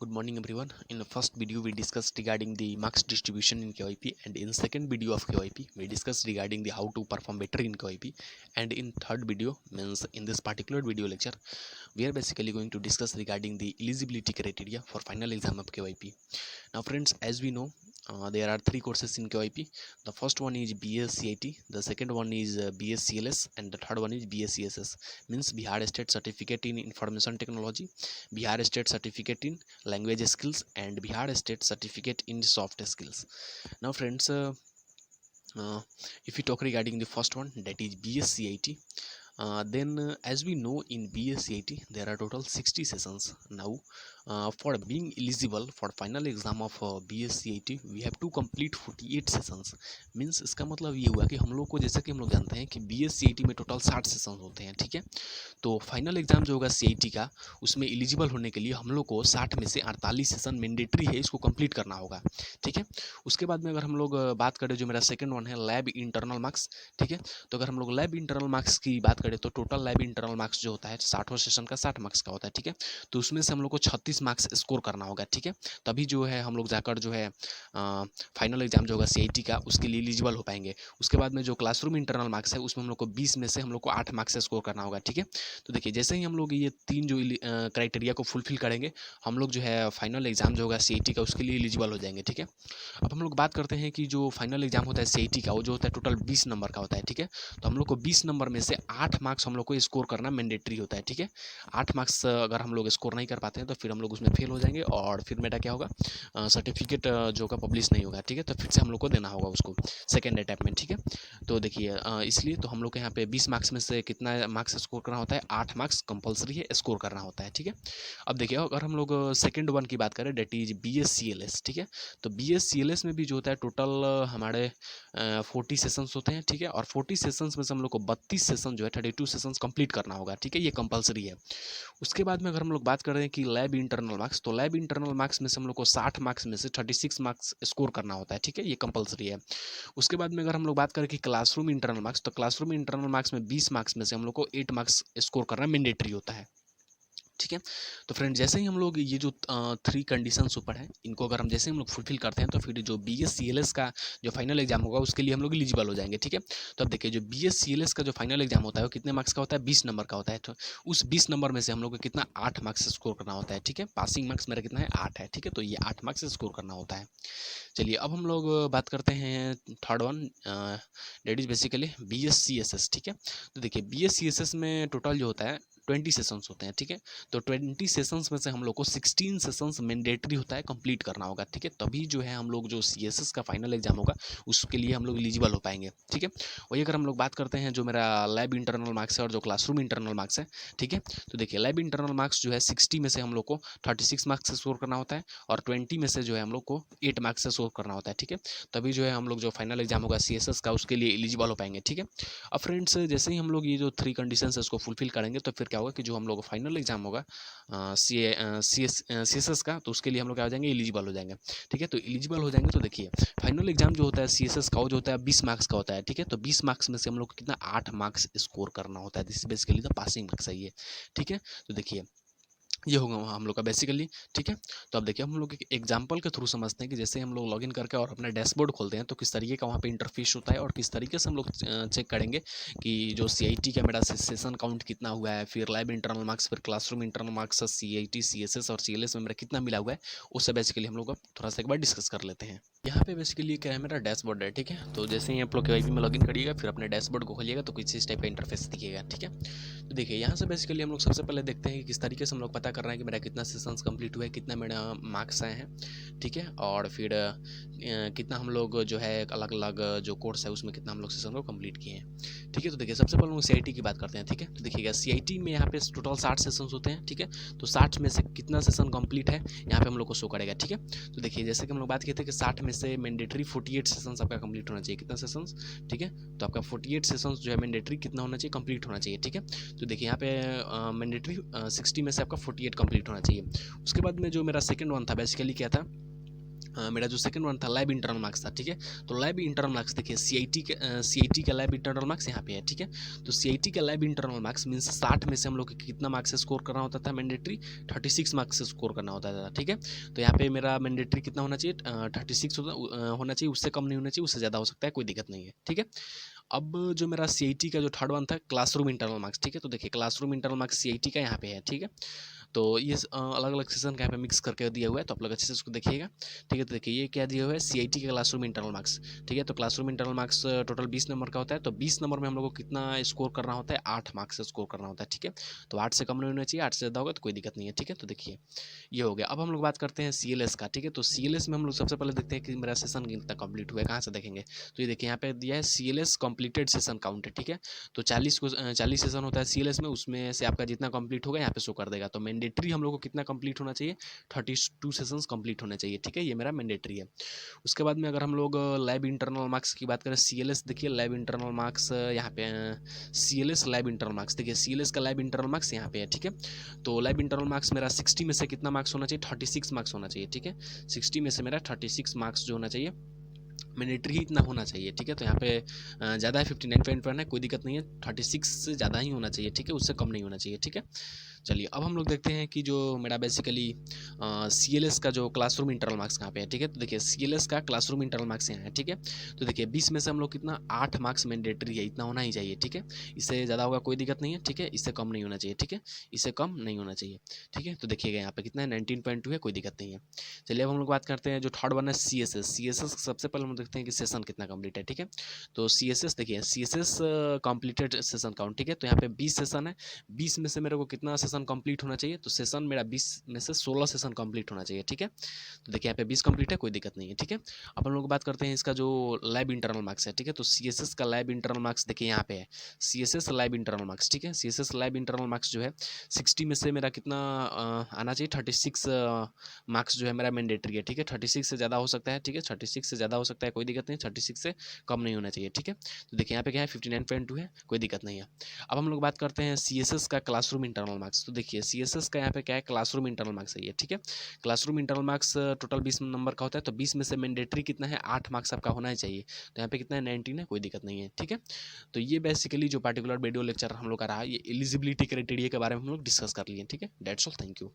Good morning everyone. In the first video we discussed regarding the marks distribution in KYP, and in second video of KYP we discussed regarding the how to perform better in KYP, and in third video, means in this particular video lecture, we are basically going to discuss regarding the eligibility criteria for final exam of KYP. Now friends, as we know, there are three courses in KYP. The first one is BSCIT, the second one is BSCLS, and the third one is BSCSS, means Bihar State Certificate in Information Technology, Bihar State Certificate in Language Skills, and Bihar State Certificate in Soft Skills. Now friends, if we talk regarding the first one, that is BSCIT, then as we know, in BSCIT there are total 60 sessions. Now for being eligible for final exam of BSCIT we have to complete 48 sessions. Means इसका मतलब ये हुआ कि हम लोग को, जैसे कि हम लोग जानते हैं कि BSCIT में टोटल 60 सेशंस होते हैं, ठीक है. तो फाइनल एग्जाम जो होगा CIT का, उसमें एलिजिबल होने के लिए हम लोग को 60 में से 48 सेशन मैंडेटरी है, इसको कंप्लीट करना होगा, ठीक है. उसके बाद में अगर हम लोग बात करें, जो मेरा सेकंड वन है लैब इंटरनल मार्क्स, ठीक है. तो अगर हम लोग लैब इंटरनल मार्क्स की बात करें तो टोटल लैब इंटरनल मार्क्स जो होता है 60वां सेशन का 60 मार्क्स का होता है, ठीक है. तो उसमें से हम लोग को 36 मार्क्स स्कोर करना होगा, ठीक है. तभी जो है हम लोग जाकर जो है फाइनल एग्जाम जो होगा CIT का, उसके लिए एलिजिबल हो पाएंगे. उसके बाद में जो क्लासरूम इंटरनल मार्क्स है, उसमें हम लोग को 20 में से हम लोग को 8 मार्क्स स्कोर करना होगा, ठीक है. तो देखिए, जैसे ही हम लोग ये तीन जो क्राइटेरिया को फुलफिल करेंगे, हम लोग जो है फाइनल एग्जाम जो होगा CIT का, उसके लिए एलिजिबल हो जाएंगे, ठीक है. अब हम लोग बात करते हैं कि जो फाइनल एग्जाम होता है CIT का, वो जो होता है टोटल 20 नंबर का होता है, ठीक है. तो हम लोग को 20 नंबर में से 8 मार्क्स हम लोग को स्कोर करना मैंडेटरी होता है, ठीक है. 8 मार्क्स अगर हम लोग स्कोर नहीं कर पाते हैं तो फिर हम लोग उसमें फेल हो जाएंगे, और फिर मेरा क्या होगा, सर्टिफिकेट जो का पब्लिश नहीं होगा, ठीक है. तो फिर से हम लोग को देना होगा उसको सेकेंड अटैम्प्ट में, ठीक है. तो देखिए, इसलिए तो हम लोग के यहाँ पे 20 मार्क्स में से कितना मार्क्स स्कोर करना होता है, 8 मार्क्स कंपलसरी है स्कोर करना होता है, ठीक है. अब देखिए, अगर हम लोग सेकेंड वन की बात करें, डेट इज BSCLS, ठीक है. तो BSCLS में भी जो होता है टोटल हमारे 40 सेशंस होते हैं, ठीक है. और 40 सेशंस में से हम लोग को 32 सेशन जो है 32 सेशंस कंप्लीट करना होगा, ठीक है. ये कंपलसरी है. उसके बाद में अगर हम लोग बात कर रहे हैं कि लैब इंटरनल मार्क्स, तो लैब इंटरनल मार्क्स में से हम लोग को 60 मार्क्स में से 36 मार्क्स स्कोर करना होता है, ठीक है. ये कंपलसरी है. उसके बाद में अगर हम लोग बात करें कि क्लासरूम इंटरनल मार्क्स, तो क्लासरूम इंटरनल मार्क्स में 20 मार्क्स में से हम लोग को 8 मार्क्स स्कोर करना मैंडेटरी होता है, ठीक है. तो फ्रेंड, जैसे ही हम लोग ये जो 3 कंडीशंस ऊपर है, इनको अगर हम जैसे हम लोग फुलफिल करते हैं, तो फिर जो BSCLS का जो फाइनल एग्जाम होगा, उसके लिए हम लोग एलिजिबल हो जाएंगे, ठीक है. तो अब देखिए, जो BSCLS का जो फाइनल एग्जाम होता है वो कितने मार्क्स का होता है, 20 नंबर का होता है. तो उस 20 नंबर में से हम लोग को कितना 8 मार्क्स स्कोर करना होता है, ठीक है. पासिंग मार्क्स मेरा कितना है, 8 है, ठीक है. तो ये 8 मार्क्स स्कोर करना होता है. चलिए, अब हम लोग बात करते हैं third one, date is basically BSCSS, ठीक है. तो देखिए, BSCSS में टोटल जो होता है 20 सेशंस होते हैं, ठीक है. तो 20 सेशंस में से हम लोग को 16 सेशंस मैंडेटरी होता है, कंप्लीट करना होगा, ठीक है. तभी जो है हम लोग जो CSS का फाइनल एग्जाम होगा, उसके लिए हम लोग एलिजिबल हो पाएंगे, ठीक है. वही अगर हम लोग बात करते हैं जो मेरा लैब इंटरनल मार्क्स है और जो क्लासरूम इंटरनल मार्क्स है, ठीक है. तो देखिए, लैब इंटरनल मार्क्स जो है 60 में से हम लोग को 36 मार्क्स स्कोर करना होता है, और 20 में से जो है हम लोग को 8 मार्क्स स्कोर करना होता है, ठीक है. तभी जो है हम लोग जो फाइनल एग्जाम होगा CSS का, उसके लिए एलिजिबल हो पाएंगे, ठीक है. अब फ्रेंड्स, जैसे ही हम लोग ये जो 3 कंडीशंस है इसको फुलफिल करेंगे, तो फिर क्या होगा कि जो हम लोग फाइनल एग्जाम होगा CSS का, तो उसके लिए हम लोग क्या हो जाएंगे, एलिजिबल हो जाएंगे, ठीक है. तो एलिजिबल हो जाएंगे, तो देखिए, फाइनल एग्जाम जो होता है CSS का, वो जो होता है 20 मार्क्स का होता है, ठीक है. तो 20 मार्क्स में से हम लोग को कितना 8 मार्क्स स्कोर करना होता है. This basically the passing marks है ये, ठीक है. तो देखिए, ये होगा हम लोग का बेसिकली, ठीक है. तो अब देखिए, हम लोग एक एग्जांपल के थ्रू समझते हैं कि जैसे हम लोग लॉगिन करके और अपना डैशबोर्ड खोलते हैं, तो किस तरीके का वहाँ पे इंटरफेस होता है, और किस तरीके से हम लोग चेक करेंगे कि जो CIT का मेरा सेशन काउंट कितना हुआ है, फिर लैब इंटरनल मार्क्स, फिर classroom internal marks, CIT CSS और CLS में मेरा कितना मिला हुआ है, उससे बेसिकली हम लोग अब थोड़ा सा एक बार डिस्कस कर लेते हैं. यहाँ पे बेसिकली क्या है, मेरा डैशबोर्ड है, ठीक है. तो जैसे ही आप लोग KYP में लॉगिन करिएगा, फिर अपने डैशबोर्ड को खोलिएगा, तो कुछ इस टाइप का इंटरफेस दिखेगा, ठीक है. तो देखिए, यहाँ से बेसिकली हम लोग सबसे पहले देखते हैं कि किस तरीके से हम लोग पता कर रहे हैं कि मेरा कितना सेशंस कंप्लीट हुआ है, कितना मेरा मार्क्स आए हैं, ठीक है. और फिर कितना हम लोग जो है अलग अलग जो कोर्स है उसमें कितना हम लोग सेशन को कंप्लीट किए हैं, ठीक है. तो देखिए, सबसे पहले हम लोग CIT की बात करते हैं, ठीक है. तो देखिएगा, CIT में यहाँ पे टोटल 60 सेशंस होते हैं, ठीक है. तो 60 में से कितना सेशन कंप्लीट है यहाँ पे हम लोग को शो करेगा, ठीक है. तो देखिए, जैसे कि हम लोग बात किए थे कि 60 में से मैंडेटरी 48 सेशंस आपका कंप्लीट होना चाहिए. कितना सेशंस, ठीक है. तो आपका 48 सेशंस जो है मैंडेटरी कितना होना चाहिए, कंप्लीट होना चाहिए, ठीक है. तो देखिए, यहाँ पे मैंडेटरी 60 में से आपका 48 कंप्लीट होना चाहिए. उसके बाद में जो मेरा सेकंड वन था, बेसिकली क्या था, मेरा जो सेकंड वन था लैब इंटरनल मार्क्स था, ठीक है। तो लैब इंटरनल मार्क्स देखिए सीआईटी का लैब इंटरनल मार्क्स यहाँ पे है, ठीक है। तो सीआईटी का लैब इंटरनल मार्क्स मीन्स 60 में से हम लोग को कितना मार्क्स स्कोर करना होता था मैंडेटरी, 36 मार्क्स से स्कोर करना होता था, ठीक है। तो यहाँ पे मेरा मैंडेटरी कितना होना चाहिए, 36 होना चाहिए, उससे कम नहीं होना चाहिए, उससे ज़्यादा हो सकता है, कोई दिक्कत नहीं है, ठीक है। अब जो मेरा सीआईटी का जो थर्ड वन था क्लासरूम इंटरनल मार्क्स, ठीक है। तो देखिए क्लासरूम इंटरनल मार्क्स सीआईटी का यहाँ पे है, ठीक है। तो ये अलग अलग सेशन का यहाँ पे मिक्स करके दिया हुआ है, तो आप लोग अच्छे से उसको देखिएगा, ठीक है। तो देखिए ये क्या दिया हुआ है, सीआईटी का क्लासरूम इंटरनल मार्क्स, ठीक है। तो classroom internal marks total 20 number का होता है, तो 20 नंबर में हम लोग को कितना स्कोर करना होता है, 8 मार्क्स से स्कोर करना होता है, ठीक है। तो 8 से कम नहीं होना चाहिए, 8 से ज़्यादा होगा तो कोई दिक्कत नहीं है, ठीक है। तो देखिए ये हो गया। अब हम लोग बात करते हैं सीएलएस का, ठीक है। तो सीएलएस में हम लोग सबसे पहले देखते हैं कि मेरा सेशन कितना कंप्लीट हुआ है, कहाँ से देखेंगे। तो ये देखिए यहाँ पे दिया है सीएलएस कंप्लीटेड सेशन काउंट, ठीक है। तो 40 सेशन होता है सीएलएस में, उसमें से आपका जितना कंप्लीट होगा यहाँ पे शो कर देगा। तो मैंडेटरी हम लोग को कितना कंप्लीट होना चाहिए, 32 सेशंस कंप्लीट होने चाहिए, ठीक है। ये मेरा मैंडेटरी है। उसके बाद में अगर हम लोग लैब इंटरनल मार्क्स की बात करें, सीएलएस देखिए लैब इंटरनल मार्क्स यहाँ पे सीएलएस लैब इंटरनल मार्क्स देखिए, सीएलएस का लैब इंटरनल मार्क्स यहाँ पे है, ठीक है। तो लैब इंटरनल मार्क्स मेरा 60 में से कितना मार्क्स होना चाहिए, 36 मार्क्स होना चाहिए, ठीक है। 60 में से मेरा 36 मार्क्स जो होना चाहिए, मैंडेटरी ही इतना होना चाहिए, ठीक है। तो यहाँ पे ज़्यादा है 59.1 है, कोई दिक्कत नहीं है, 36 से ज़्यादा ही होना चाहिए, ठीक है, उससे कम नहीं होना चाहिए, ठीक है। चलिए अब हम लोग देखते हैं कि जो मेरा बेसिकली सीएलएस का जो क्लासरूम इंटरनल मार्क्स कहाँ पे है, ठीक है। तो देखिए सीएलएस का क्लासरूम इंटरनल मार्क्स यहाँ है, ठीक है। तो देखिए 20 में से हम लोग कितना 8 मार्क्स मैंडेटरी है, इतना होना ही चाहिए, ठीक है। इससे ज़्यादा होगा कोई दिक्कत नहीं है, ठीक है। इससे कम नहीं होना चाहिए, ठीक है, इससे कम नहीं होना चाहिए, ठीक है। तो देखिएगा यहाँ पे कितना है 19.2 है, कोई दिक्कत नहीं है। चलिए अब हम लोग बात करते हैं जो थर्ड वन है सी एस एस सबसे पहले हम देखते हैं कि सेशन कितना कंप्लीट है, ठीक है। तो सी देखिए सी कंप्लीटेड सेशन काउंट, ठीक है। तो यहाँ पे 20 सेशन है, 20 में से मेरे को कितना सेशन कंप्लीट होना चाहिए, तो सेशन मेरा 20 में से 16 सेशन कंप्लीट होना चाहिए, ठीक है। तो देखिए यहाँ पे 20 कंप्लीट है, कोई दिक्कत नहीं है, ठीक है। अब हम लोग बात करते हैं इसका जो लैब इंटरनल मार्क्स है, ठीक है। तो सीएसएस का लैब इंटरनल मार्क्स देखिए यहाँ पे है, सीएसएस लैब इंटरनल मार्क्स, ठीक है। सीएसएस लैब इंटरनल मार्क्स जो है 60 में से मेरा कितना आना चाहिए, 36 मार्क्स जो है मेरा मैंडेटरी है, ठीक है। 36 से ज़्यादा हो सकता है, ठीक है, 36 से ज़्यादा हो सकता है, कोई दिक्कत नहीं, 36 से कम नहीं होना चाहिए, ठीक है। तो देखिए यहाँ पे क्या है 59.2 है, कोई दिक्कत नहीं है। अब हम लोग बात करते हैं सीएसएस का क्लासरूम इंटरनल मार्क्स। तो देखिए सीएसएस का यहाँ पे क्या है, क्लासरूम इंटरनल मार्क्स है ये, ठीक है। Classroom internal marks total 20 number का होता है, तो 20 में से मैंडेटरी कितना है, 8 मार्क्स आपका होना ही चाहिए। तो यहाँ पे कितना है 19 है, कोई दिक्कत नहीं है, ठीक है। तो ये बेसिकली जो पार्टिकुलर वीडियो लेक्चर हम लोग का रहा, ये एलिजिबिलिटी क्राइटेरिया के बारे में हम लोग डिस्कस कर लिए, ठीक है। That's all, thank you.